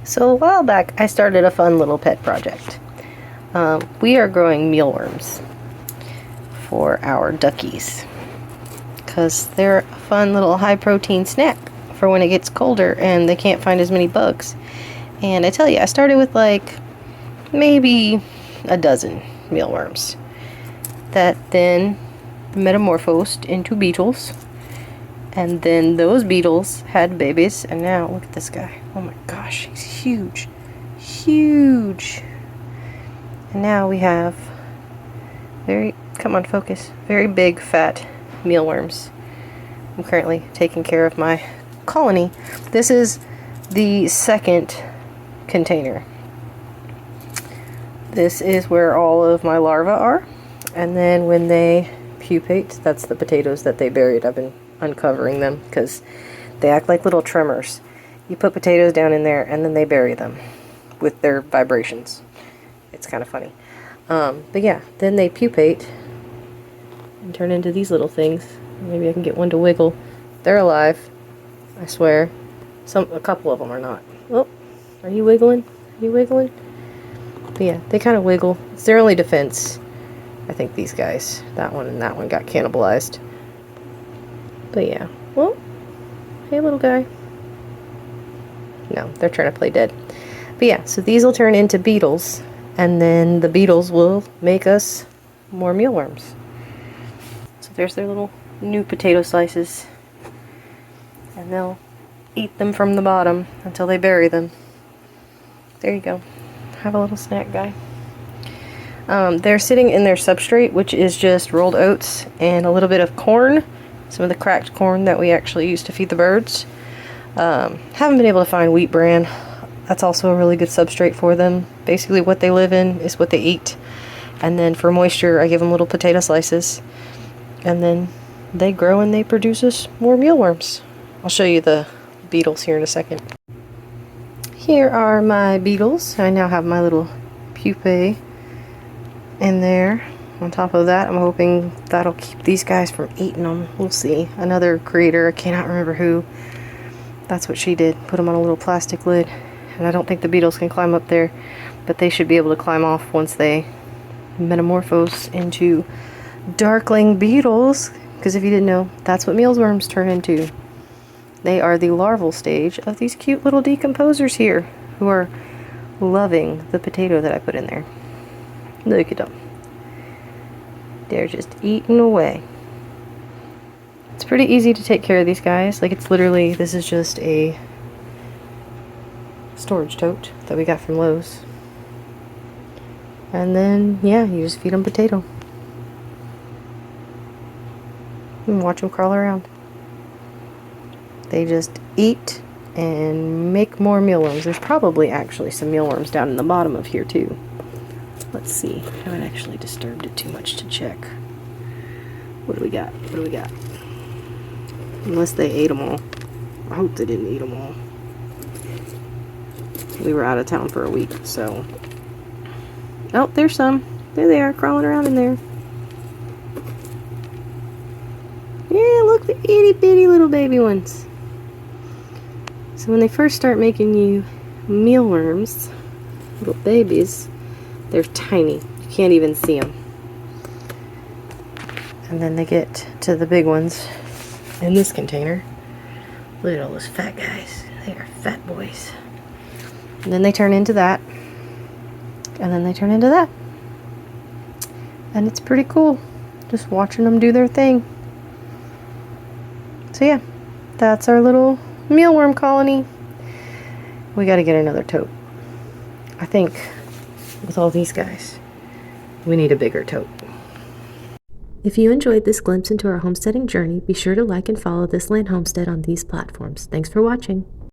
So a while back, I started a fun little pet project. We are growing mealworms for our duckies because they're a fun little high-protein snack for when it gets colder and they can't find as many bugs. And I tell you, I started with like maybe a dozen mealworms that then metamorphosed into beetles. And then those beetles had babies, and now look at this guy. Oh my gosh, he's huge. Huge. And now we have come on, focus, very big, fat mealworms. I'm currently taking care of my colony. This is the second container. This is where all of my larvae are. And then when they pupate, that's the potatoes that they buried. I've been uncovering them because they act like little tremors. You put potatoes down in there and then they bury them with their vibrations. It's kind of funny. But yeah, then they pupate and turn into these little things. Maybe I can get one to wiggle. They're alive, I swear. A couple of them are not. Oh, are you wiggling? Are you wiggling? But yeah, they kind of wiggle. It's their only defense. I think these guys, that one and that one, got cannibalized. But yeah, well, hey little guy. No, they're trying to play dead. But yeah, so these will turn into beetles, and then the beetles will make us more mealworms. So there's their little new potato slices, and they'll eat them from the bottom until they bury them. There you go. Have a little snack, guy. They're sitting in their substrate, which is just rolled oats and a little bit of corn. Some of the cracked corn that we actually use to feed the birds. Haven't been able to find wheat bran. That's also a really good substrate for them. Basically what they live in is what they eat. And then for moisture, I give them little potato slices. And then they grow and they produce us more mealworms. I'll show you the beetles here in a second. Here are my beetles. I now have my little pupae in there. On top of that, I'm hoping that'll keep these guys from eating them. We'll see. Another creator, I cannot remember who, that's what she did. Put them on a little plastic lid. And I don't think the beetles can climb up there, but they should be able to climb off once they metamorphose into darkling beetles. Because if you didn't know, that's what mealworms turn into. They are the larval stage of these cute little decomposers here, who are loving the potato that I put in there. Look at them. They're just eating away. It's pretty easy to take care of these guys. Like, it's literally, this is just a storage tote that we got from Lowe's. And then, yeah, you just feed them potato. And watch them crawl around. They just eat and make more mealworms. There's probably actually some mealworms down in the bottom of here too. Let's see. I haven't actually disturbed it too much to check. What do we got? What do we got? Unless they ate them all. I hope they didn't eat them all. We were out of town for a week, so. Oh, there's some. There they are, crawling around in there. Yeah, look, the itty bitty little baby ones. So when they first start making you mealworms, little babies, they're tiny. You can't even see them. And then they get to the big ones in this container. Look at all those fat guys. They are fat boys. And then they turn into that. And then they turn into that. And it's pretty cool. Just watching them do their thing. So yeah, that's our little mealworm colony. We gotta get another tote. I think with all these guys, we need a bigger tote. If you enjoyed this glimpse into our homesteading journey, be sure to like and follow This Land Homestead on these platforms. Thanks for watching.